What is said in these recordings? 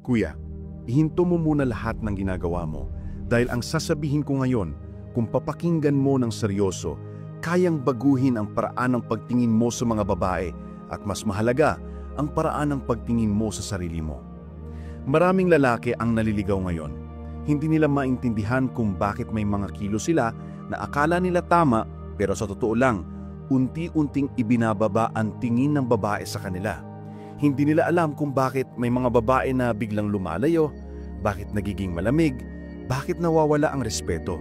Kuya, ihinto mo muna lahat ng ginagawa mo dahil ang sasabihin ko ngayon, kung papakinggan mo ng seryoso, kayang baguhin ang paraan ng pagtingin mo sa mga babae at mas mahalaga, ang paraan ng pagtingin mo sa sarili mo. Maraming lalaki ang naliligaw ngayon. Hindi nila maintindihan kung bakit may mga kilos sila na akala nila tama pero sa totoo lang, unti-unting ibinababa ang tingin ng babae sa kanila. Hindi nila alam kung bakit may mga babae na biglang lumalayo, bakit nagiging malamig, bakit nawawala ang respeto.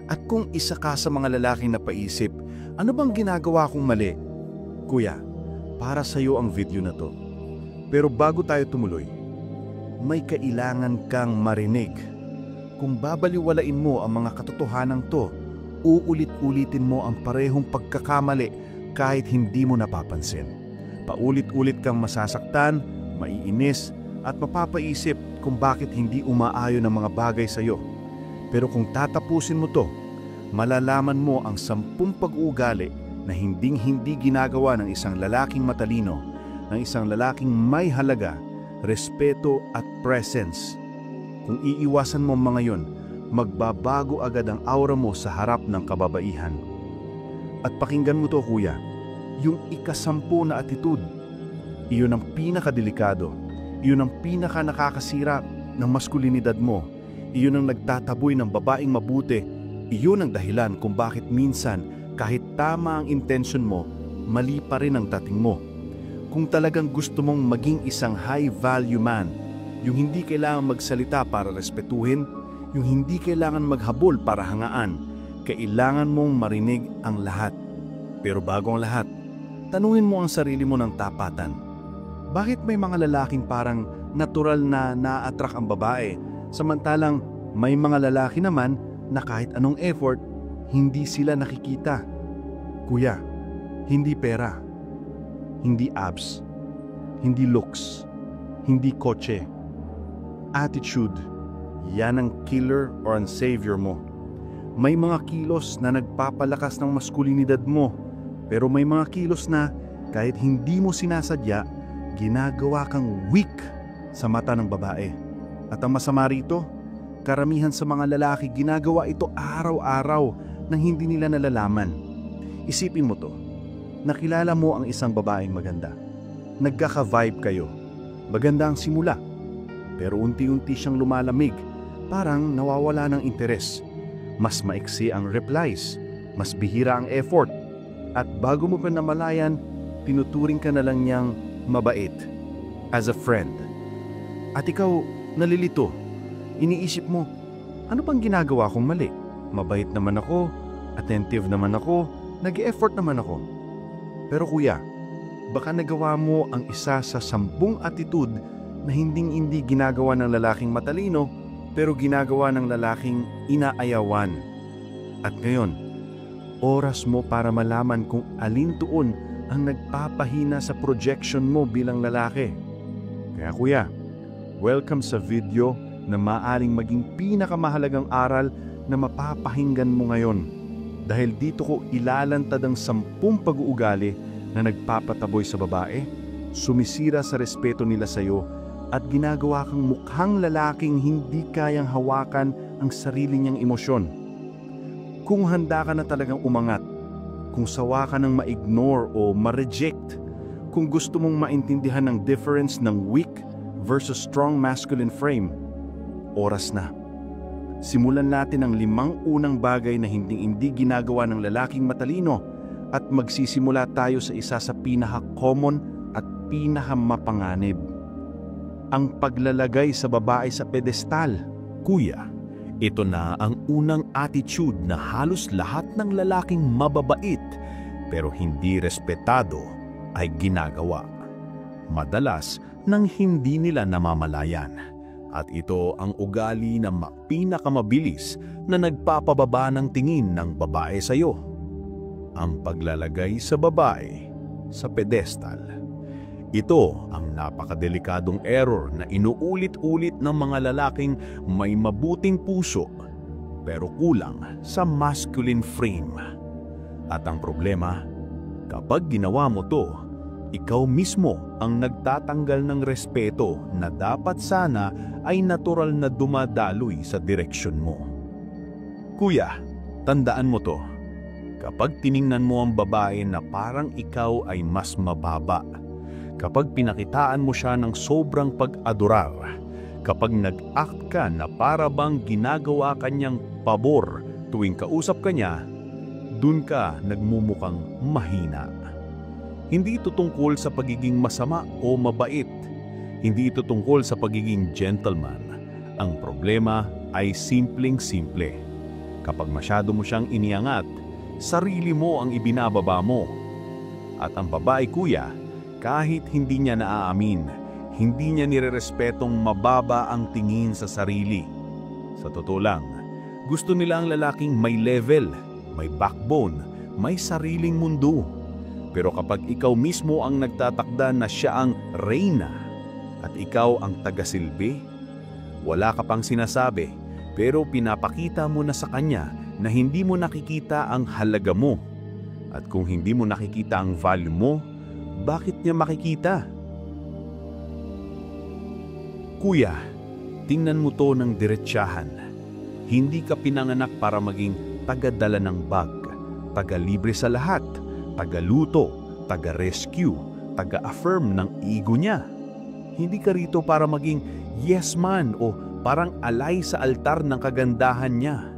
At kung isa ka sa mga lalaking napaisip, ano bang ginagawa kong mali? Kuya, para sa iyo ang video na to. Pero bago tayo tumuloy, may kailangan kang marinig. Kung babaliwalain mo ang mga katotohanan to, uulit-ulitin mo ang parehong pagkakamali kahit hindi mo napapansin. Paulit-ulit kang masasaktan, maiinis, at mapapaisip kung bakit hindi umaayon ang mga bagay sa iyo. Pero kung tatapusin mo to, malalaman mo ang 10 pag-uugali na hinding-hindi ginagawa ng isang lalaking matalino, ng isang lalaking may halaga, respeto at presence. Kung iiwasan mo mga yon, magbabago agad ang aura mo sa harap ng kababaihan. At pakinggan mo to, kuya, yung ika-10 na attitude, iyon ang pinakadelikado, iyon ang pinaka-nakakasira ng maskulinidad mo, iyon ang nagtataboy ng babaeng mabuti, iyon ang dahilan kung bakit minsan kahit tama ang intention mo, mali pa rin ang dating mo. Kung talagang gusto mong maging isang high-value man, yung hindi kailangan magsalita para respetuhin, yung hindi kailangan maghabol para hangaan, kailangan mong marinig ang lahat. Pero bago ang lahat, tanungin mo ang sarili mo ng tapatan. Bakit may mga lalaking parang natural na na-attract ang babae, samantalang may mga lalaki naman na kahit anong effort, hindi sila nakikita? Kuya, hindi pera, hindi abs, hindi looks, hindi kotse. Attitude, yan ang killer or ang savior mo. May mga kilos na nagpapalakas ng maskulinidad mo, pero may mga kilos na kahit hindi mo sinasadya, ginagawa kang weak sa mata ng babae. At ang masama rito, karamihan sa mga lalaki ginagawa ito araw-araw nang hindi nila nalalaman. Isipin mo to, nakilala mo ang isang babaeng maganda. Nagkaka-vibe kayo. Maganda ang simula, pero unti-unti siyang lumalamig, parang nawawala ng interes. Mas maiksi ang replies, mas bihira ang effort, at bago mo pa namalayan, tinuturing ka na lang niyang mabait, as a friend. At ikaw, nalilito. Iniisip mo, ano bang ginagawa kong mali? Mabait naman ako, attentive naman ako, nag-e-effort naman ako. Pero kuya, baka nagawa mo ang isa sa 10 attitude na hinding-hindi ginagawa ng lalaking matalino, pero ginagawa ng lalaking inaayawan. At ngayon, oras mo para malaman kung alin tuon ang nagpapahina sa projection mo bilang lalaki. Kaya kuya, welcome sa video na maaring maging pinakamahalagang aral na mapapahinggan mo ngayon. Dahil dito ko ilalantad ang 10 pag-uugali na nagpapataboy sa babae, sumisira sa respeto nila sa iyo, at ginagawa kang mukhang lalaking hindi kayang hawakan ang sarili niyang emosyon. Kung handa ka na talagang umangat, kung sawa ka nang ma-ignore o ma-reject, kung gusto mong maintindihan ang difference ng weak versus strong masculine frame, oras na. Simulan natin ang 5 unang bagay na hindi ginagawa ng lalaking matalino at magsisimula tayo sa isa sa pinaka-common at pinaka-mapanganib. Ang paglalagay sa babae sa pedestal. Kuya, ito na ang unang attitude na halos lahat ng lalaking mababait pero hindi respetado ay ginagawa. Madalas nang hindi nila namamalayan. At ito ang ugali na pinakamabilis na nagpapababa ng tingin ng babae sa iyo. Ang paglalagay sa babae sa pedestal. Ito ang napakadelikadong error na inuulit-ulit ng mga lalaking may mabuting puso pero kulang sa masculine frame. At ang problema, kapag ginawa mo to, Ikaw mismo ang nagtatanggal ng respeto na dapat sana ay natural na dumadaloy sa direksyon mo. Kuya, tandaan mo to. Kapag tiningnan mo ang babae na parang ikaw ay mas mababa, kapag pinakitaan mo siya ng sobrang pag-adorar, kapag nag-act ka na para bang ginagawa kanyang pabor tuwing kausap ka niya, dun ka nagmumukhang mahina. Hindi ito tungkol sa pagiging masama o mabait. Hindi ito tungkol sa pagiging gentleman. Ang problema ay simpleng-simple. Kapag masyado mo siyang iniangat, sarili mo ang ibinababa mo. At ang babae, kuya, kahit hindi niya naaamin, hindi niya nirerespetong mababa ang tingin sa sarili. Sa totoo lang, gusto nila ang lalaking may level, may backbone, may sariling mundo. Pero kapag ikaw mismo ang nagtatakda na siya ang reyna at ikaw ang tagasilbi, wala ka pang sinasabi pero pinapakita mo na sa kanya na hindi mo nakikita ang halaga mo. At kung hindi mo nakikita ang value mo, bakit niya makikita? Kuya, tingnan mo to ng diretsahan. Hindi ka pinanganak para maging tagadala ng bag, taga-libre sa lahat, taga-luto, taga-rescue, taga-affirm ng ego niya. Hindi ka rito para maging yes man o parang alay sa altar ng kagandahan niya.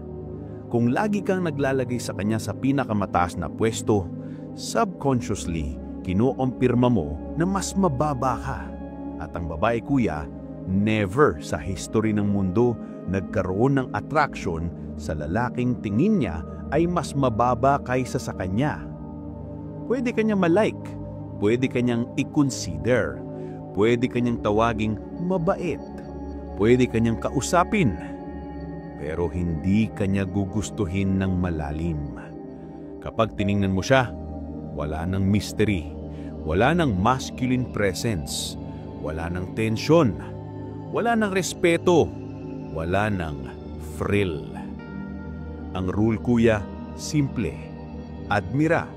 Kung lagi kang naglalagay sa kanya sa pinakamataas na pwesto, subconsciously, kinuompirma mo na mas mababa ka. At ang babae, kuya, never sa history ng mundo nagkaroon ng attraction sa lalaking tingin niya ay mas mababa kaysa sa kanya. Pwede kanyang malike, pwede kanyang i-consider, pwede kanyang tawaging mabait, pwede kanyang kausapin, pero hindi kanya gugustuhin ng malalim. Kapag tiningnan mo siya, wala ng mystery, wala ng masculine presence, wala ng tensyon, wala ng respeto, wala ng thrill. Ang rule, kuya, simple. Admira,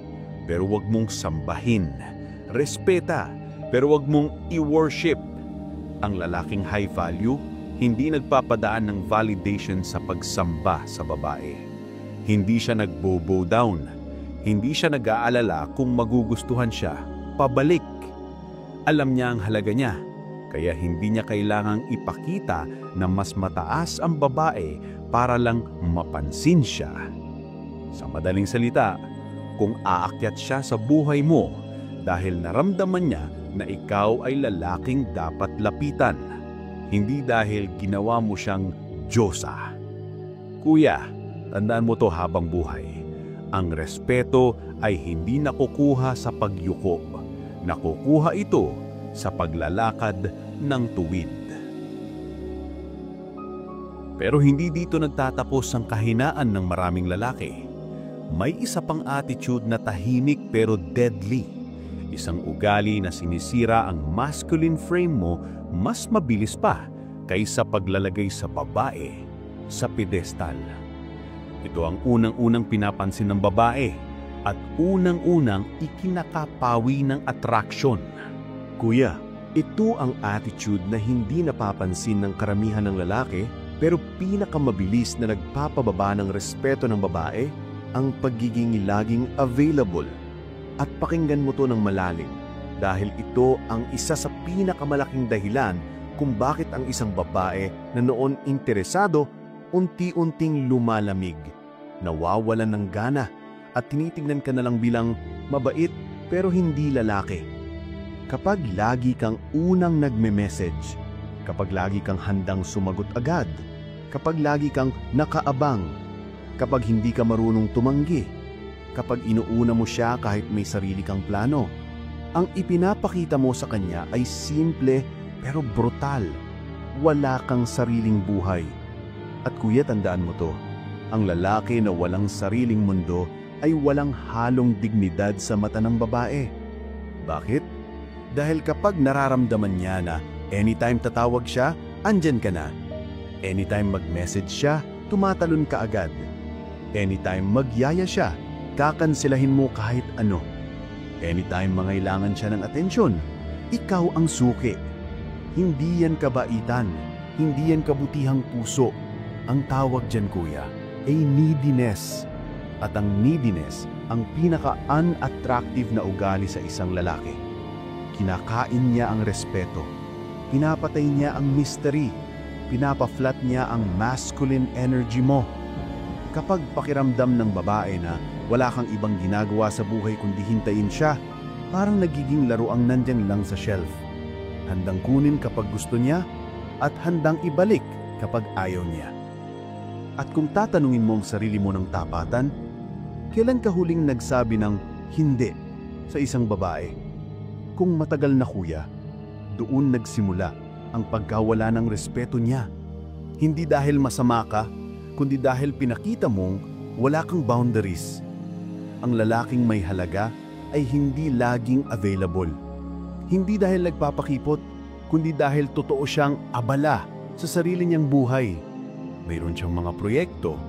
pero wag mong sambahin. Respeta, pero wag mong i-worship. Ang lalaking high value, hindi nagpapadaan ng validation sa pagsamba sa babae. Hindi siya nagbo-bow down. Hindi siya nag-aalala kung magugustuhan siya pabalik. Alam niya ang halaga niya, kaya hindi niya kailangang ipakita na mas mataas ang babae para lang mapansin siya. Sa madaling salita, kung aakyat siya sa buhay mo dahil naramdaman niya na ikaw ay lalaking dapat lapitan, hindi dahil ginawa mo siyang Diyosa. Kuya, tandaan mo to habang buhay. Ang respeto ay hindi nakukuha sa pagyuko. Nakukuha ito sa paglalakad ng tuwid. Pero hindi dito nagtatapos ang kahinaan ng maraming lalaki. May isa pang attitude na tahimik pero deadly. Isang ugali na sinisira ang masculine frame mo mas mabilis pa kaysa paglalagay sa babae sa pedestal. Ito ang unang-unang pinapansin ng babae at unang-unang ikinakapawi ng attraction. Kuya, ito ang attitude na hindi napapansin ng karamihan ng lalaki pero pinakamabilis na nagpapababa ng respeto ng babae, ang pagiging laging available. At pakinggan mo to ng malalim dahil ito ang isa sa pinakamalaking dahilan kung bakit ang isang babae na noon interesado unti-unting lumalamig, nawawalan ng gana at tinitingnan ka na lang bilang mabait pero hindi lalaki. Kapag lagi kang unang nagme-message, kapag lagi kang handang sumagot agad, kapag lagi kang nakaabang, kapag hindi ka marunong tumanggi, kapag inuuna mo siya kahit may sarili kang plano, ang ipinapakita mo sa kanya ay simple pero brutal. Wala kang sariling buhay. At kuya, tandaan mo to, ang lalaki na walang sariling mundo ay walang halong dignidad sa mata ng babae. Bakit? Dahil kapag nararamdaman niya na anytime tatawag siya, andyan ka na. Anytime mag-message siya, tumatalon ka agad. Anytime magyaya siya, kakansilahin mo kahit ano. Anytime mangailangan siya ng atensyon, ikaw ang suki. Hindi yan kabaitan, hindi yan kabutihang puso. Ang tawag dyan, kuya, ay neediness. At ang neediness, ang pinaka-unattractive na ugali sa isang lalaki. Kinakain niya ang respeto. Pinapatay niya ang mystery. Pinapa-flat niya ang masculine energy mo. Kapag pakiramdam ng babae na wala kang ibang ginagawa sa buhay kundi hintayin siya, parang nagiging laro ang nandyan lang sa shelf. Handang kunin kapag gusto niya at handang ibalik kapag ayaw niya. At kung tatanungin mo ang sarili mo ng tapatan, kailan ka huling nagsabi ng hindi sa isang babae? Kung matagal na, kuya, doon nagsimula ang pagkawala ng respeto niya. Hindi dahil masama ka, kundi dahil pinakita mong wala kang boundaries. Ang lalaking may halaga ay hindi laging available. Hindi dahil nagpapakipot, kundi dahil totoo siyang abala sa sarili niyang buhay. Mayroon siyang mga proyekto,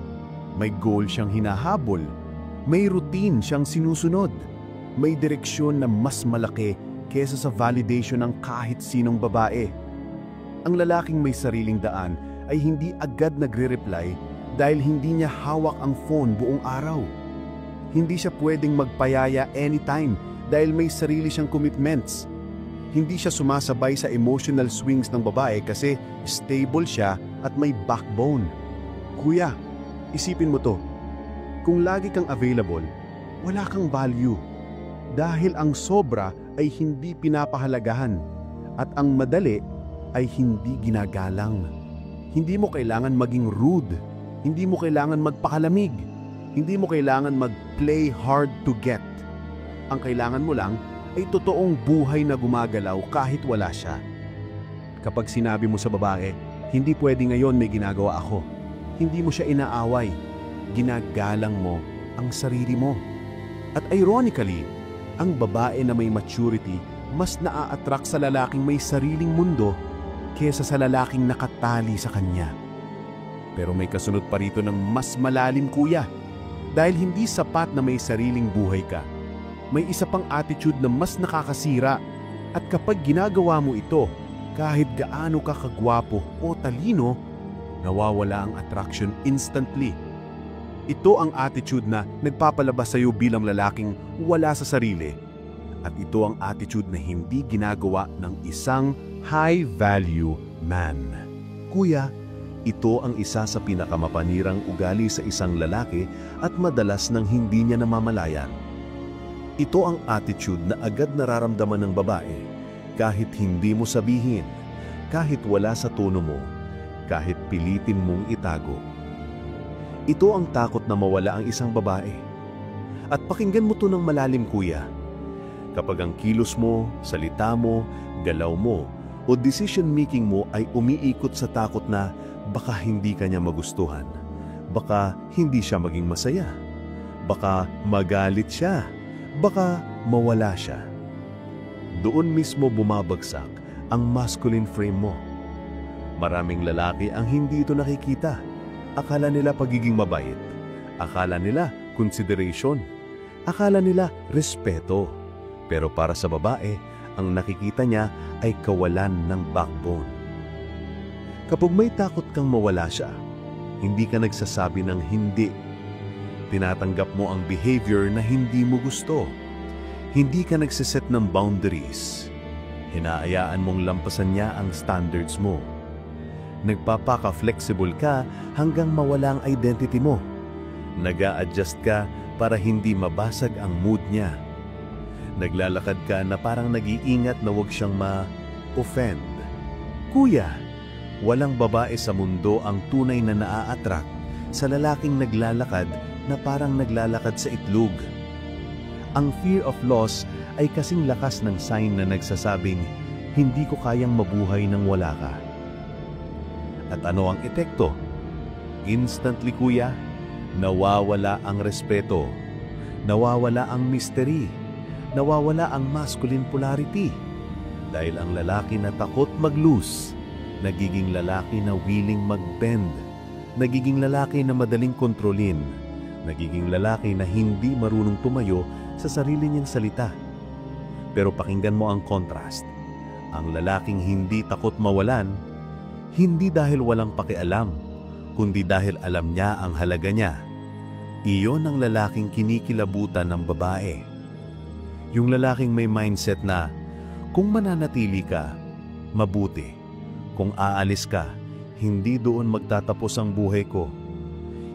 may goal siyang hinahabol, may routine siyang sinusunod, may direksyon na mas malaki kesa sa validation ng kahit sinong babae. Ang lalaking may sariling daan ay hindi agad nagre-reply dahil hindi niya hawak ang phone buong araw. Hindi siya pwedeng magpayaya anytime dahil may sarili siyang commitments. Hindi siya sumasabay sa emotional swings ng babae kasi stable siya at may backbone. Kuya, isipin mo to. Kung lagi kang available, wala kang value. Dahil ang sobra ay hindi pinapahalagahan at ang madali ay hindi ginagalang. Hindi mo kailangan maging rude. Hindi mo kailangan magpakalamig. Hindi mo kailangan mag-play hard to get. Ang kailangan mo lang ay totoong buhay na gumagalaw kahit wala siya. Kapag sinabi mo sa babae, hindi pwede ngayon, may ginagawa ako. Hindi mo siya inaaway. Ginagalang mo ang sarili mo. At ironically, ang babae na may maturity mas naa-attract sa lalaking may sariling mundo kesa sa lalaking nakatali sa kanya. Pero may kasunod pa rito ng mas malalim, kuya. Dahil hindi sapat na may sariling buhay ka. May isa pang attitude na mas nakakasira. At kapag ginagawa mo ito, kahit gaano ka kagwapo o talino, nawawala ang attraction instantly. Ito ang attitude na nagpapalabas sa iyo bilang lalaking wala sa sarili. At ito ang attitude na hindi ginagawa ng isang high-value man. Kuya, ito ang isa sa pinakamapanirang ugali sa isang lalaki at madalas nang hindi niya namamalayan. Ito ang attitude na agad nararamdaman ng babae kahit hindi mo sabihin, kahit wala sa tono mo, kahit pilitin mong itago. Ito ang takot na mawala ang isang babae. At pakinggan mo to ng malalim, kuya. Kapag ang kilos mo, salita mo, galaw mo, o decision-making mo ay umiikot sa takot na baka hindi ka niya magustuhan, baka hindi siya maging masaya, baka magalit siya, baka mawala siya. Doon mismo bumabagsak ang masculine frame mo. Maraming lalaki ang hindi ito nakikita. Akala nila pagiging mabait. Akala nila consideration. Akala nila respeto. Pero para sa babae, ang nakikita niya ay kawalan ng backbone. Kapag may takot kang mawala siya, hindi ka nagsasabi ng hindi. Tinatanggap mo ang behavior na hindi mo gusto. Hindi ka nagsiset ng boundaries. Hinaayaan mong lampasan niya ang standards mo. Nagpapaka-flexible ka hanggang mawala ang identity mo. Nag-a-adjust ka para hindi mabasag ang mood niya. Naglalakad ka na parang nag-iingat na huwag siyang ma-offend. Kuya, walang babae sa mundo ang tunay na naa-attract sa lalaking naglalakad na parang naglalakad sa itlog. Ang fear of loss ay kasing lakas ng sign na nagsasabing, hindi ko kayang mabuhay nang wala ka. At ano ang epekto? Instantly, kuya, nawawala ang respeto, nawawala ang mystery, nawawala ang masculine polarity. Dahil ang lalaki na takot mag-lose, nagiging lalaki na willing mag-bend, nagiging lalaki na madaling kontrolin, nagiging lalaki na hindi marunong tumayo sa sarili niyang salita. Pero pakinggan mo ang contrast. Ang lalaking hindi takot mawalan, hindi dahil walang pakialam, kundi dahil alam niya ang halaga niya. Iyon ang lalaking kinikilabutan ng babae. Yung lalaking may mindset na, kung mananatili ka, mabuti. Kung aalis ka, hindi doon magtatapos ang buhay ko.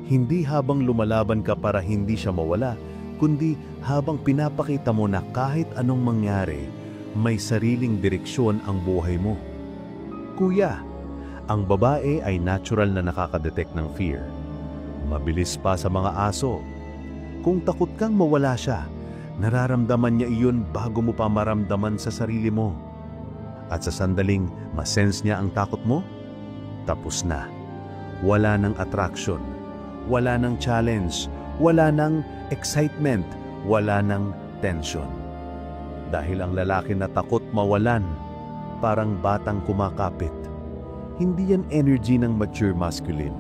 Hindi habang lumalaban ka para hindi siya mawala, kundi habang pinapakita mo na kahit anong mangyari, may sariling direksyon ang buhay mo. Kuya, ang babae ay natural na nakakadetect ng fear. Mabilis pa sa mga aso. Kung takot kang mawala siya, nararamdaman niya iyon bago mo pa maramdaman sa sarili mo. At sa sandaling masense niya ang takot mo, tapos na. Wala nang attraction, wala nang challenge, wala nang excitement, wala nang tension. Dahil ang lalaki na takot mawalan, parang batang kumakapit. Hindi yan energy ng mature masculine.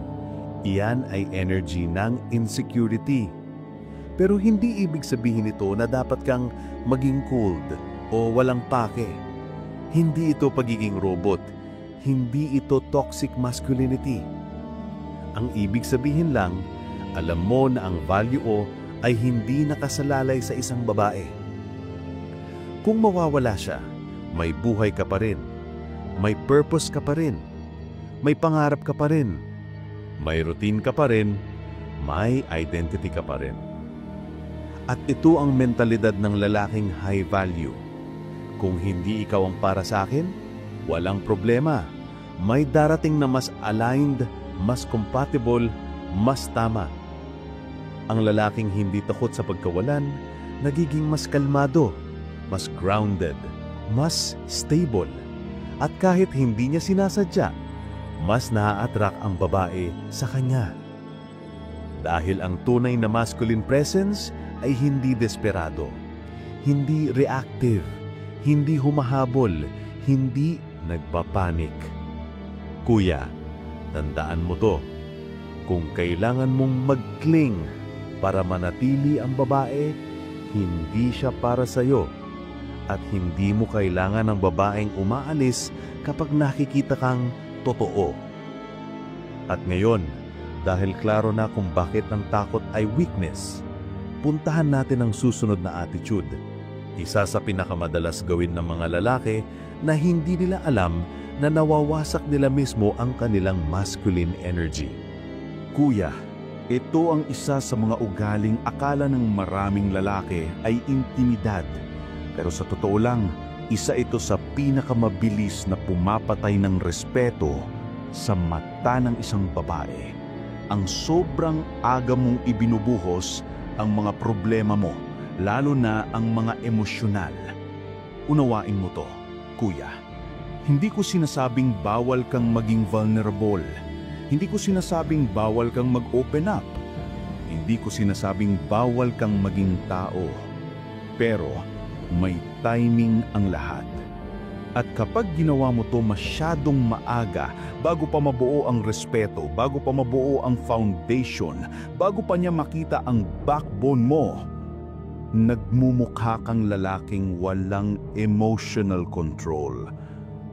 Iyan ay energy ng insecurity. Pero hindi ibig sabihin ito na dapat kang maging cold o walang pake. Hindi ito pagiging robot. Hindi ito toxic masculinity. Ang ibig sabihin lang, alam mo na ang value o ay hindi nakasalalay sa isang babae. Kung mawawala siya, may buhay ka pa rin. May purpose ka pa rin. May pangarap ka pa rin. May routine ka pa rin. May identity ka pa rin. At ito ang mentalidad ng lalaking high value. Kung hindi ikaw ang para sa akin, walang problema. May darating na mas aligned, mas compatible, mas tama. Ang lalaking hindi takot sa pagkawalan, nagiging mas kalmado, mas grounded, mas stable. At kahit hindi niya sinasadya, mas naa-attract ang babae sa kanya. Dahil ang tunay na masculine presence ay hindi desperado, hindi reactive, hindi humahabol, hindi nagpapanik. Kuya, tandaan mo to. Kung kailangan mong mag-cling para manatili ang babae, hindi siya para sa'yo. At hindi mo kailangan ng babaeng umaalis kapag nakikita kang totoo. At ngayon, dahil klaro na kung bakit ang takot ay weakness, puntahan natin ang susunod na attitude. Isa sa pinakamadalas gawin ng mga lalaki na hindi nila alam na nawawasak nila mismo ang kanilang masculine energy. Kuya, ito ang isa sa mga ugaling akala ng maraming lalaki ay intimidad. Pero sa totoo lang, isa ito sa pinakamabilis na pumapatay ng respeto sa mata ng isang babae. Ang sobrang aga mong ibinubuhos ang mga problema mo, lalo na ang mga emosyonal. Unawain mo to, kuya. Hindi ko sinasabing bawal kang maging vulnerable. Hindi ko sinasabing bawal kang mag-open up. Hindi ko sinasabing bawal kang maging tao. Pero may timing ang lahat. At kapag ginawa mo to masyadong maaga, bago pa mabuo ang respeto, bago pa mabuo ang foundation, bago pa niya makita ang backbone mo, nagmumukha kang lalaking walang emotional control.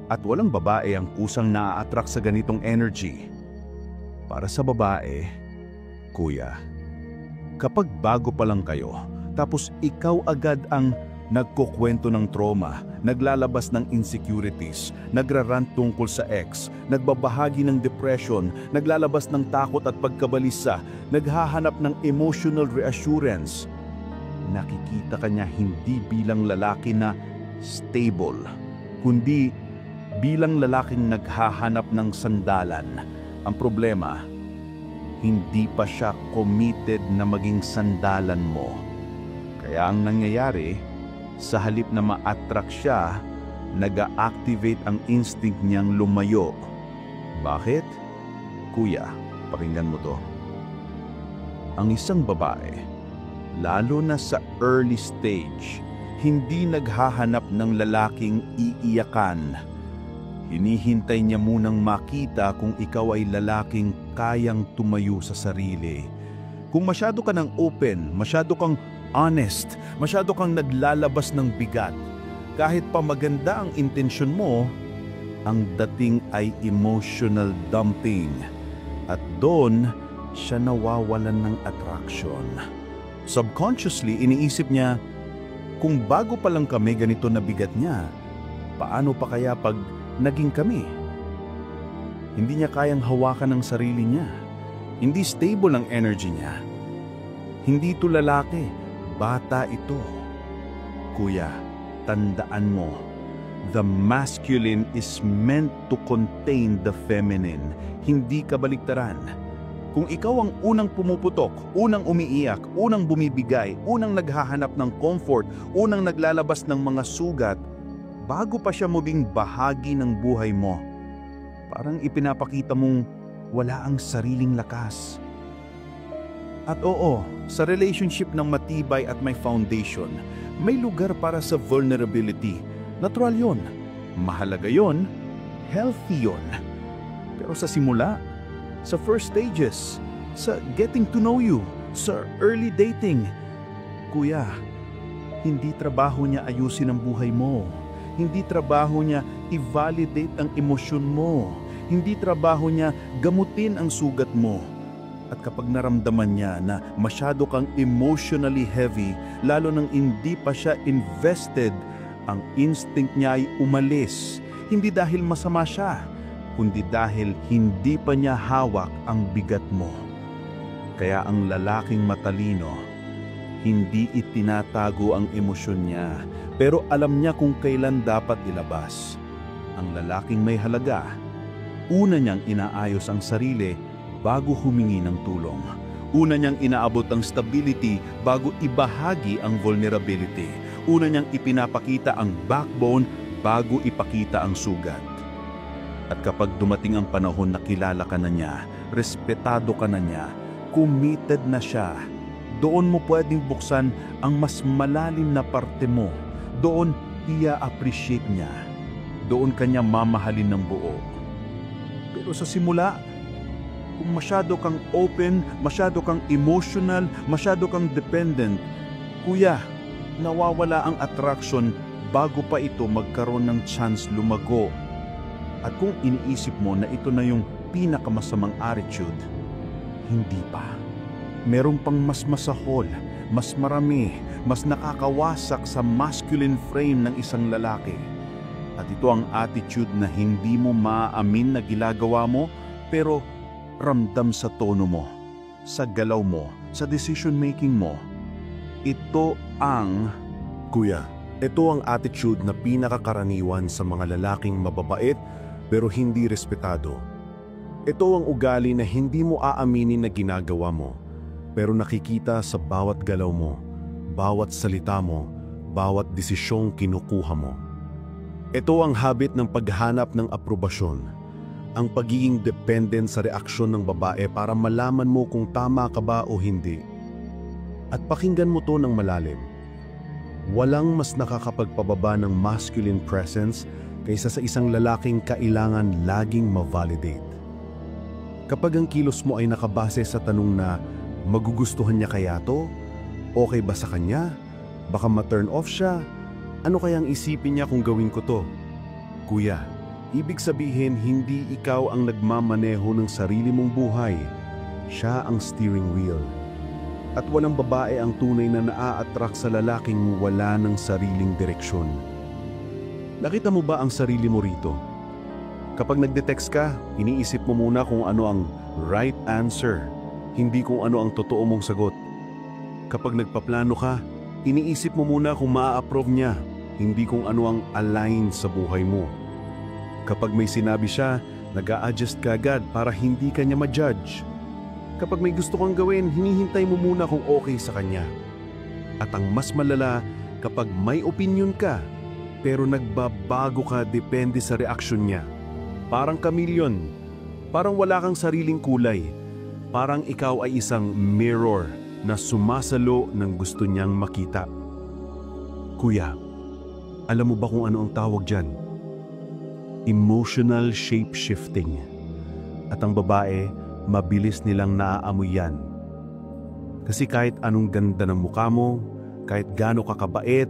At walang babae ang kusang naa-attract sa ganitong energy. Para sa babae, kuya, kapag bago pa lang kayo, tapos ikaw agad ang nagkukwento ng trauma, naglalabas ng insecurities, nagrarant tungkol sa ex, nagbabahagi ng depression, naglalabas ng takot at pagkabalisa, naghahanap ng emotional reassurance, nakikita ka niya hindi bilang lalaki na stable, kundi bilang lalaking naghahanap ng sandalan. Ang problema, hindi pa siya committed na maging sandalan mo. Kaya ang nangyayari, sa halip na ma-attract siya, nag-a-activate ang instinct niyang lumayo. Bakit? Kuya, pakinggan mo to. Ang isang babae, lalo na sa early stage, hindi naghahanap ng lalaking iiyakan. Hinihintay niya munang makita kung ikaw ay lalaking kayang tumayo sa sarili. Kung masyado ka ng open, masyado kang honest, masyado kang naglalabas ng bigat, Kahit pa maganda ang intensyon mo, ang dating ay emotional dumping. At doon, siya nawawalan ng attraction. Subconsciously, iniisip niya, kung bago pa lang kami ganito na bigat niya, paano pa kaya pag naging kami? Hindi niya kayang hawakan ang sarili niya. Hindi stable ang energy niya. Hindi ito lalaki, bata ito. Kuya, tandaan mo, the masculine is meant to contain the feminine, hindi kabaligtaran. Kung ikaw ang unang pumuputok, unang umiiyak, unang bumibigay, unang naghahanap ng comfort, unang naglalabas ng mga sugat, bago pa siya maging bahagi ng buhay mo, parang ipinapakita mong wala ang sariling lakas. At oo, sa relationship ng matibay at may foundation, may lugar para sa vulnerability. Natural yun. Mahalaga yun. Healthy yun. Pero sa simula, sa first stages, sa getting to know you, sa early dating, kuya, hindi trabaho niya ayusin ang buhay mo. Hindi trabaho niya i-validate ang emosyon mo. Hindi trabaho niya gamutin ang sugat mo. At kapag naramdaman niya na masyado kang emotionally heavy, lalo nang hindi pa siya invested, ang instinct niya ay umalis. Hindi dahil masama siya, kundi dahil hindi pa niya hawak ang bigat mo. Kaya ang lalaking matalino, hindi itinatago ang emosyon niya, pero alam niya kung kailan dapat ilabas. Ang lalaking may halaga, una niyang inaayos ang sarili bago humingi ng tulong. Una niyang inaabot ang stability bago ibahagi ang vulnerability. Una niyang ipinapakita ang backbone bago ipakita ang sugat. At kapag dumating ang panahon na kilala ka na niya, respetado ka na niya, committed na siya, doon mo pwedeng buksan ang mas malalim na parte mo. Doon i-appreciate niya. Doon kanya mamahalin ng buo. Pero sa simula, kung masyado kang open, masyado kang emotional, masyado kang dependent, kuya, nawawala ang attraction bago pa ito magkaroon ng chance lumago. At kung iniisip mo na ito na yung pinakamasamang attitude, hindi pa. Meron pang mas masahol, mas marami, mas nakakawasak sa masculine frame ng isang lalaki. At ito ang attitude na hindi mo maaamin na ginagawa mo, pero ramdam sa tono mo, sa galaw mo, sa decision making mo. Ito ang... Kuya, ito ang attitude na pinakakaraniwan sa mga lalaking mababait pero hindi respetado. Ito ang ugali na hindi mo aaminin na ginagawa mo, pero nakikita sa bawat galaw mo, bawat salita mo, bawat desisyong kinukuha mo. Ito ang habit ng paghanap ng aprobasyon, ang pagiging dependent sa reaksyon ng babae para malaman mo kung tama ka ba o hindi. At pakinggan mo to ng malalim. Walang mas nakakapagpababa ng masculine presence kaysa sa isang lalaking kailangan laging ma-validate. Kapag ang kilos mo ay nakabase sa tanong na, magugustuhan niya kaya to? Okay ba sa kanya? Baka ma-turn off siya? Ano kayang isipin niya kung gawin ko to? Kuya, ibig sabihin hindi ikaw ang nagmamaneho ng sarili mong buhay. Siya ang steering wheel. At walang babae ang tunay na naa-attract sa lalaking wala ng sariling direksyon. Nakita mo ba ang sarili mo rito? Kapag nagde-text ka, iniisip mo muna kung ano ang right answer, hindi kung ano ang totoo mong sagot. Kapag nagpaplano ka, iniisip mo muna kung maa-approve niya, hindi kung ano ang align sa buhay mo. Kapag may sinabi siya, nag-a-adjust ka agad para hindi ka niya ma-judge. Kapag may gusto kang gawin, hinihintay mo muna kung okay sa kanya. At ang mas malala, kapag may opinion ka, pero nagbabago ka depende sa reaksyon niya. Parang chameleon, parang wala kang sariling kulay. Parang ikaw ay isang mirror na sumasalo ng gusto niyang makita. Kuya, alam mo ba kung ano ang tawag dyan? Emotional shape-shifting. At ang babae, mabilis nilang naaamoy yan. Kasi kahit anong ganda ng mukha mo, kahit gaano ka kabait,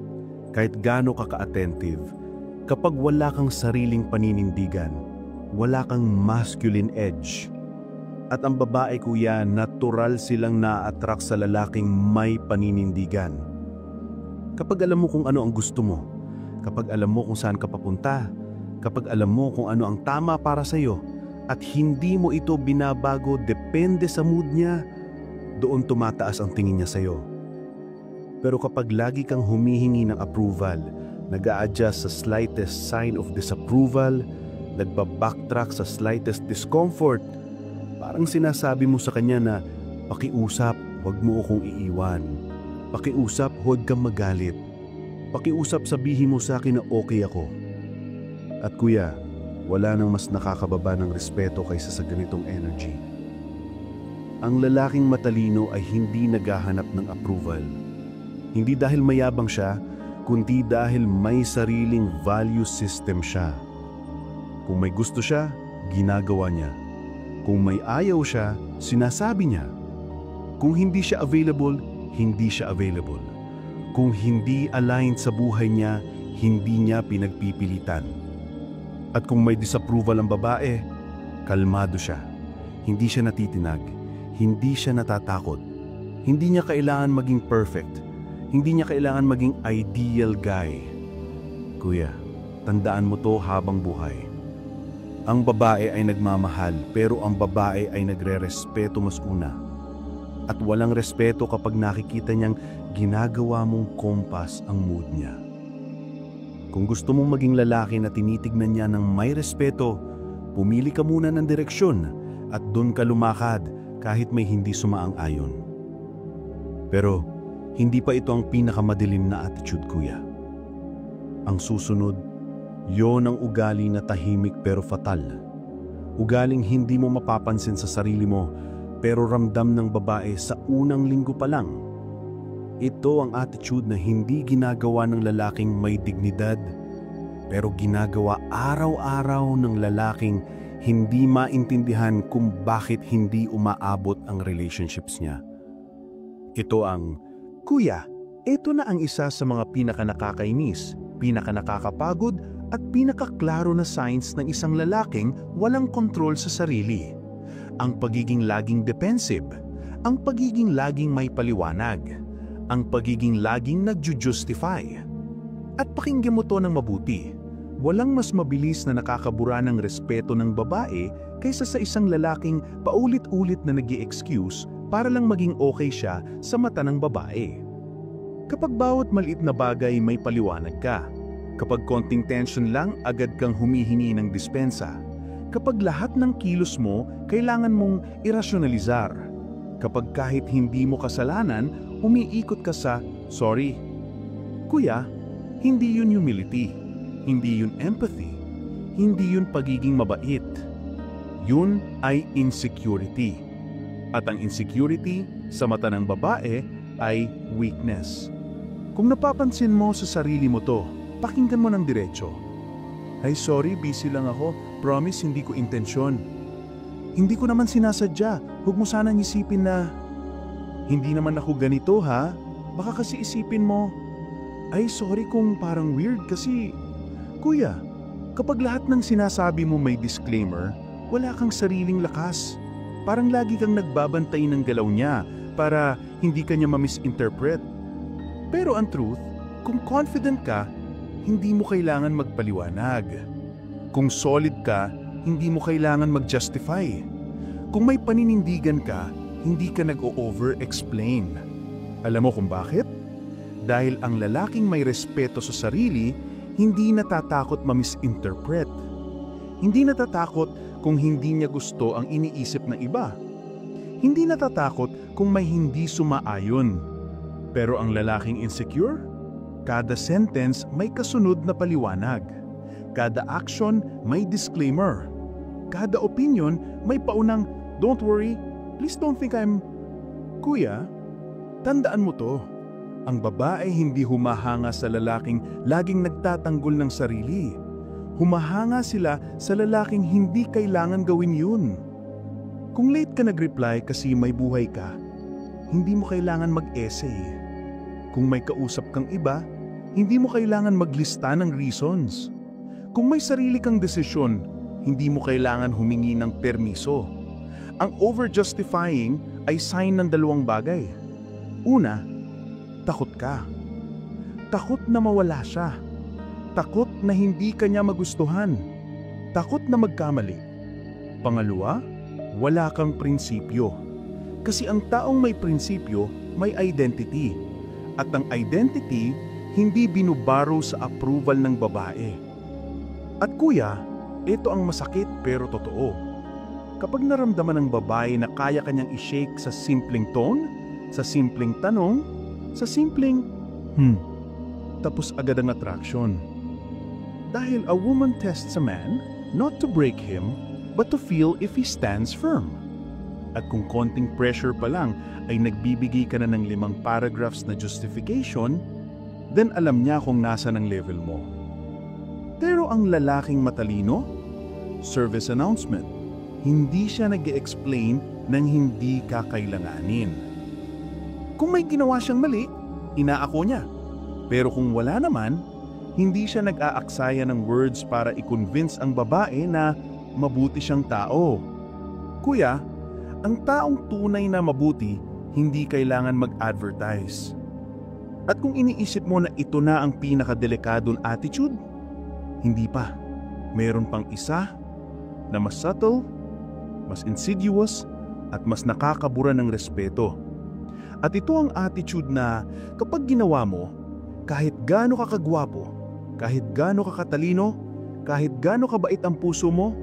Kahit gaano ka ka-attentive, kapag wala kang sariling paninindigan, wala kang masculine edge. At ang babae, kuya, natural silang na-attract sa lalaking may paninindigan. Kapag alam mo kung ano ang gusto mo, kapag alam mo kung saan ka papunta, kapag alam mo kung ano ang tama para sa'yo, at hindi mo ito binabago depende sa mood niya, doon tumataas ang tingin niya sa'yo. Pero kapag lagi kang humihingi ng approval, nag-a-adjust sa slightest sign of disapproval, nagba-backtrack sa slightest discomfort, parang sinasabi mo sa kanya na, pakiusap, huwag mo akong iiwan. Pakiusap, huwag kang magalit. Pakiusap, sabihin mo sa akin na okay ako. At kuya, wala nang mas nakakababa ng respeto kaysa sa ganitong energy. Ang lalaking matalino ay hindi naghahanap ng approval. Hindi dahil mayabang siya, kundi dahil may sariling value system siya. Kung may gusto siya, ginagawa niya. Kung may ayaw siya, sinasabi niya. Kung hindi siya available, hindi siya available. Kung hindi aligned sa buhay niya, hindi niya pinagpipilitan. At kung may disapproval ang babae, kalmado siya. Hindi siya natitinag. Hindi siya natatakot. Hindi niya kailangan maging perfect. Hindi niya kailangan maging ideal guy. Kuya, tandaan mo to habang buhay. Ang babae ay nagmamahal, pero ang babae ay nagre-respeto mas una. At walang respeto kapag nakikita niyang ginagawa mong kompas ang mood niya. Kung gusto mong maging lalaki na tinitignan niya ng may respeto, pumili ka muna ng direksyon at doon ka lumakad kahit may hindi sumaang-ayon. Pero hindi pa ito ang pinakamadilim na attitude, kuya. Ang susunod, yon ang ugali na tahimik pero fatal. Ugaling hindi mo mapapansin sa sarili mo, pero ramdam ng babae sa unang linggo pa lang. Ito ang attitude na hindi ginagawa ng lalaking may dignidad, pero ginagawa araw-araw ng lalaking hindi maintindihan kung bakit hindi umaabot ang relationships niya. Ito ang, kuya, ito na ang isa sa mga pinaka-nakakainis, pinaka-nakakapagod at pinaka-klaro na signs ng isang lalaking walang kontrol sa sarili. Ang pagiging laging defensive, ang pagiging laging may paliwanag, ang pagiging laging nagju-justify. At pakinggan mo to ng mabuti. Walang mas mabilis na nakakabura ng respeto ng babae kaysa sa isang lalaking paulit-ulit na nag-i-excuse para lang maging okay siya sa mata ng babae. Kapag bawat maliit na bagay may paliwanag ka, kapag konting tension lang agad kang humihingi ng dispensa, kapag lahat ng kilos mo kailangan mong irasyonalizar, kapag kahit hindi mo kasalanan, umiikot ka sa, sorry. Kuya, hindi yun humility, hindi yun empathy, hindi yun pagiging mabait. Yun ay insecurity. At ang insecurity sa mata ng babae ay weakness. Kung napapansin mo sa sarili mo to, pakinggan mo ng diretso. Ay sorry, busy lang ako. Promise, hindi ko intensyon. Hindi ko naman sinasadya. Huwag mo sanang isipin na, hindi naman ako ganito ha. Baka kasi isipin mo, ay sorry kung parang weird kasi, kuya, kapag lahat ng sinasabi mo may disclaimer, wala kang sariling lakas. Parang lagi kang nagbabantay ng galaw niya para hindi ka niya ma-misinterpret. Pero ang truth, kung confident ka, hindi mo kailangan magpaliwanag. Kung solid ka, hindi mo kailangan mag-justify. Kung may paninindigan ka, hindi ka nag-o-over-explain. Alam mo kung bakit? Dahil ang lalaking may respeto sa sarili, hindi natatakot ma-misinterpret. Hindi natatakot kung hindi niya gusto ang iniisip ng iba. Hindi natatakot kung may hindi sumaayon. Pero ang lalaking insecure, kada sentence may kasunod na paliwanag. Kada action may disclaimer. Kada opinion may paunang, don't worry, please don't think I'm... Kuya, tandaan mo to. Ang babae hindi humahanga sa lalaking laging nagtatanggol ng sarili. Humahanga sila sa lalaking hindi kailangan gawin yun. Kung late ka nag-reply kasi may buhay ka, hindi mo kailangan mag-essay. Kung may kausap kang iba, Hindi mo kailangan maglista ng reasons. Kung may sarili kang desisyon, hindi mo kailangan humingi ng permiso. Ang over-justifying ay sign ng dalawang bagay. Una, takot ka. Takot na mawala siya. Takot na hindi ka niya magustuhan. Takot na magkamali. Pangalawa, wala kang prinsipyo. Kasi ang taong may prinsipyo, may identity. At ang identity, hindi binubaro sa approval ng babae. At kuya, ito ang masakit pero totoo. Kapag naramdaman ng babae na kaya kanyang i-shake sa simpleng tone, sa simpleng tanong, sa simpleng, tapos agad ang attraction. Dahil a woman tests a man not to break him, but to feel if he stands firm. At kung konting pressure pa lang ay nagbibigay ka na ng 5 paragraphs na justification, then alam niya kung nasa ng level mo. Pero ang lalaking matalino, service announcement, hindi siya nag-explain ng hindi kakailanganin. Kung may ginawa siyang mali, inaako niya. Pero kung wala naman, hindi siya nag-aaksaya ng words para i-convince ang babae na mabuti siyang tao. Kuya, ang taong tunay na mabuti, hindi kailangan mag-advertise. At kung iniisip mo na ito na ang pinakadelikadong attitude, hindi pa. Meron pang isa na mas subtle, mas insidious, at mas nakakabura ng respeto. At ito ang attitude na kapag ginawa mo, kahit gaano ka kagwapo, kahit gaano ka katalino, kahit gaano kabait ang puso mo,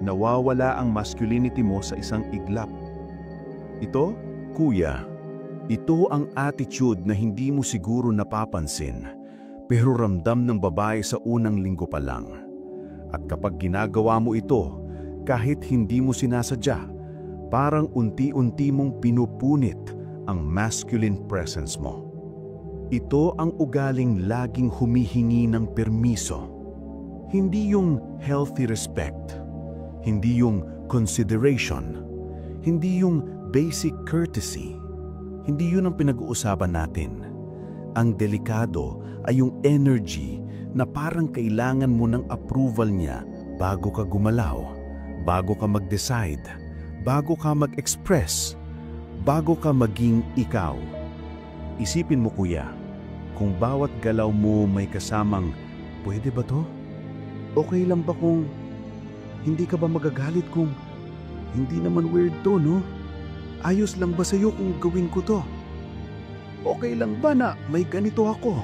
nawawala ang masculinity mo sa isang iglap. Ito, kuya, ito ang attitude na hindi mo siguro napapansin, pero ramdam ng babae sa unang linggo pa lang. At kapag ginagawa mo ito, kahit hindi mo sinasadya, parang unti-unti mong pinupunit ang masculine presence mo. Ito ang ugaling laging humihingi ng permiso. Hindi yung healthy respect, hindi yung consideration, hindi yung basic courtesy. Hindi yun ang pinag-uusapan natin. Ang delikado ay yung energy na parang kailangan mo ng approval niya bago ka gumalaw, bago ka mag-decide, bago ka mag-express, bago ka maging ikaw. Isipin mo kuya, kung bawat galaw mo may kasamang, pwede ba to? Okay lang ba kung hindi ka ba magagalit kung hindi naman weird to, no? Ayos lang ba sa'yo kung gawin ko to? Okay lang ba na may ganito ako?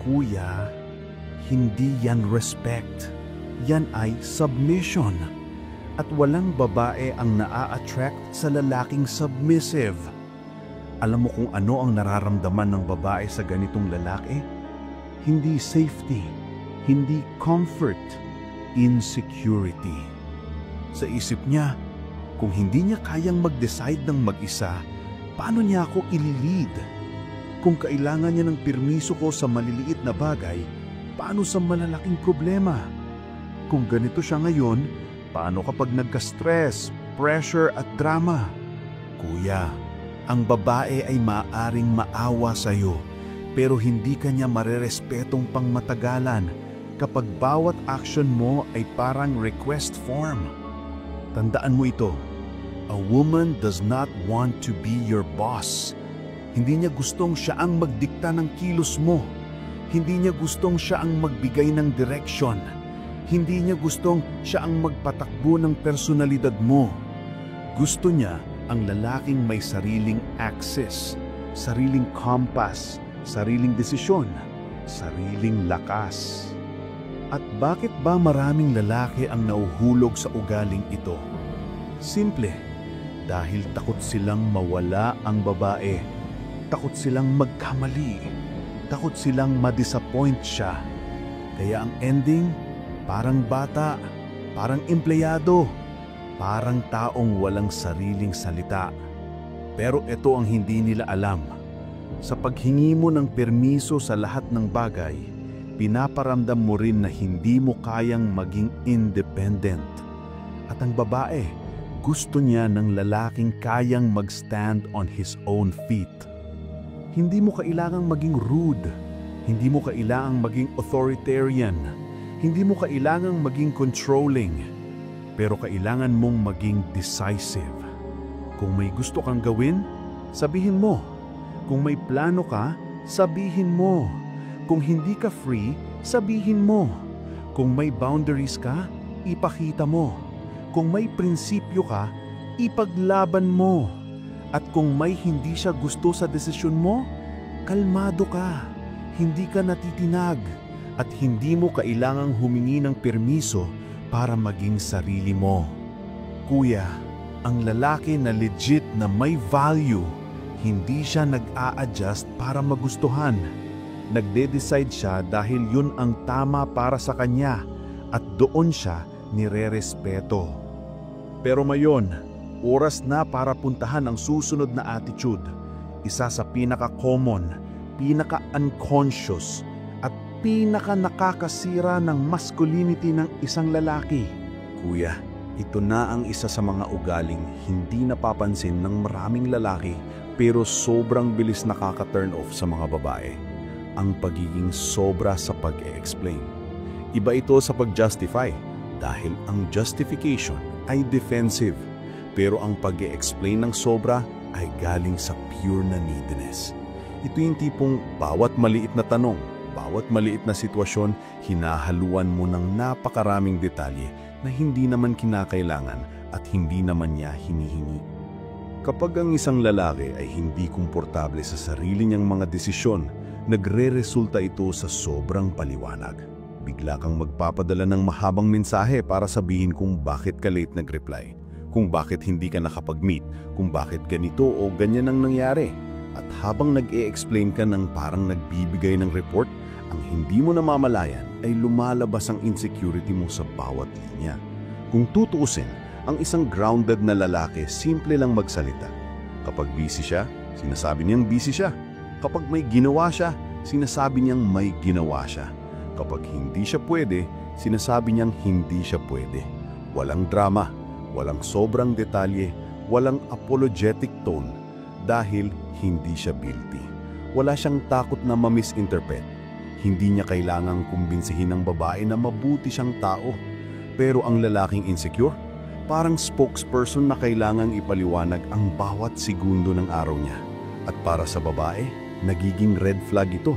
Kuya, hindi yan respect. Yan ay submission. At walang babae ang naa-attract sa lalaking submissive. Alam mo kung ano ang nararamdaman ng babae sa ganitong lalaki? Hindi safety, hindi comfort, insecurity. Sa isip niya, kung hindi niya kayang mag-decide ng mag-isa, paano niya ako i-lead? Kung kailangan niya ng permiso ko sa maliliit na bagay, paano sa malalaking problema? Kung ganito siya ngayon, paano kapag nagka-stress, pressure at drama? Kuya, ang babae ay maaaring maawa sa'yo, pero hindi ka niya marerespetong pangmatagalan kapag bawat action mo ay parang request form. Tandaan mo ito, a woman does not want to be your boss. Hindi niya gustong siya ang magdikta ng kilos mo. Hindi niya gustong siya ang magbigay ng direction. Hindi niya gustong siya ang magpatakbo ng personalidad mo. Gusto niya ang lalaking may sariling access, sariling compass, sariling desisyon, sariling lakas. At bakit ba maraming lalaki ang nauhulog sa ugaling ito? Simple, dahil takot silang mawala ang babae. Takot silang magkamali. Takot silang ma-disappoint siya. Kaya ang ending, parang bata, parang empleyado, parang taong walang sariling salita. Pero ito ang hindi nila alam. Sa paghingi mo ng permiso sa lahat ng bagay, pinaparamdam mo rin na hindi mo kayang maging independent. At ang babae, gusto niya ng lalaking kayang mag-stand on his own feet. Hindi mo kailangang maging rude. Hindi mo kailangang maging authoritarian. Hindi mo kailangang maging controlling. Pero kailangan mong maging decisive. Kung may gusto kang gawin, sabihin mo. Kung may plano ka, sabihin mo. Kung hindi ka free, sabihin mo. Kung may boundaries ka, ipakita mo. Kung may prinsipyo ka, ipaglaban mo. At kung may hindi siya gusto sa desisyon mo, kalmado ka. Hindi ka natitinag. At hindi mo kailangang humingi ng permiso para maging sarili mo. Kuya, ang lalaki na legit na may value, hindi siya nag-a-adjust para magustuhan. Nagde-decide siya dahil yun ang tama para sa kanya at doon siya nire-respeto. Pero mayon, oras na para puntahan ang susunod na attitude. Isa sa pinaka-common, pinaka-unconscious at pinaka-nakakasira ng masculinity ng isang lalaki. Kuya, ito na ang isa sa mga ugaling hindi napapansin ng maraming lalaki pero sobrang bilis nakaka-turn off sa mga babae. Ang pagiging sobra sa pag-e-explain. Iba ito sa pag-justify dahil ang justification ay defensive. Pero ang pag-e-explain ng sobra ay galing sa pure na neediness. Ito yung tipong bawat maliit na tanong, bawat maliit na sitwasyon, hinahaluan mo ng napakaraming detalye na hindi naman kinakailangan at hindi naman niya hinihingi. Kapag ang isang lalaki ay hindi komportable sa sarili niyang mga desisyon, nagre-resulta ito sa sobrang paliwanag. Bigla kang magpapadala ng mahabang mensahe para sabihin kung bakit ka late nag-reply, kung bakit hindi ka nakapag-meet, kung bakit ganito o ganyan ang nangyari. At habang nag-e-explain ka ng parang nagbibigay ng report, ang hindi mo namamalayan ay lumalabas ang insecurity mo sa bawat linya. Kung tutuusin, ang isang grounded na lalaki simple lang magsalita. Kapag busy siya, sinasabi niyang busy siya. Kapag may ginawa siya, sinasabi niyang may ginawa siya. Kapag hindi siya pwede, sinasabi niyang hindi siya pwede. Walang drama, walang sobrang detalye, walang apologetic tone dahil hindi siya guilty. Wala siyang takot na ma-misinterpret. Hindi niya kailangang kumbinsihin ng babae na mabuti siyang tao. Pero ang lalaking insecure, parang spokesperson na kailangang ipaliwanag ang bawat segundo ng araw niya. At para sa babae, nagiging red flag ito.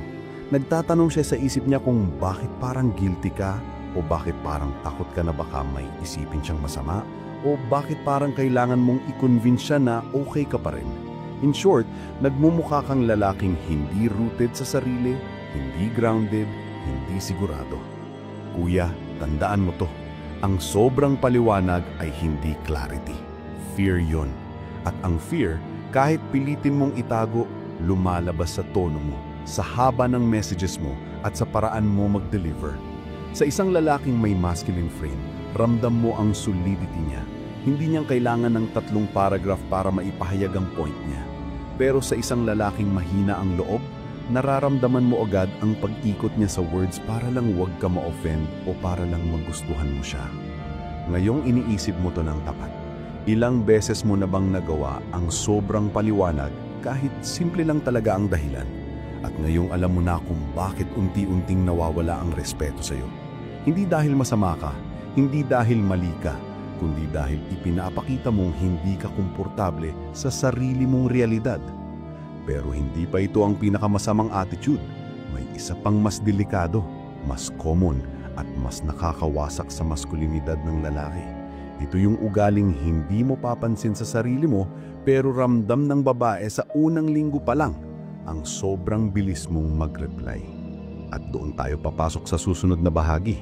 Nagtatanong siya sa isip niya kung bakit parang guilty ka o bakit parang takot ka na baka may isipin siyang masama o bakit parang kailangan mong i-convince siya na okay ka pa rin. In short, nagmumukha kang lalaking hindi rooted sa sarili, hindi grounded, hindi sigurado. Kuya, tandaan mo to. Ang sobrang paliwanag ay hindi clarity. Fear yon. At ang fear, kahit pilitin mong itago, lumalabas sa tono mo, sa haba ng messages mo at sa paraan mo mag-deliver. Sa isang lalaking may masculine frame, ramdam mo ang solidity niya. Hindi niyang kailangan ng 3 paragraph para maipahayag ang point niya. Pero sa isang lalaking mahina ang loob, nararamdaman mo agad ang pag-ikot niya sa words para lang wag ka ma-offend o para lang magustuhan mo siya. Ngayong iniisip mo to ng tapat. Ilang beses mo na bang nagawa ang sobrang paliwanag kahit simple lang talaga ang dahilan? At ngayong alam mo na kung bakit unti-unting nawawala ang respeto sa iyo. Hindi dahil masama ka, hindi dahil mali ka, kundi dahil ipinapakita mong hindi ka komportable sa sarili mong realidad. Pero hindi pa ito ang pinakamasamang attitude. May isa pang mas delikado, mas common at mas nakakawasak sa maskulinidad ng lalaki. Ito yung ugaling hindi mo papansin sa sarili mo pero ramdam ng babae sa unang linggo pa lang, ang sobrang bilis mong mag-reply. At doon tayo papasok sa susunod na bahagi.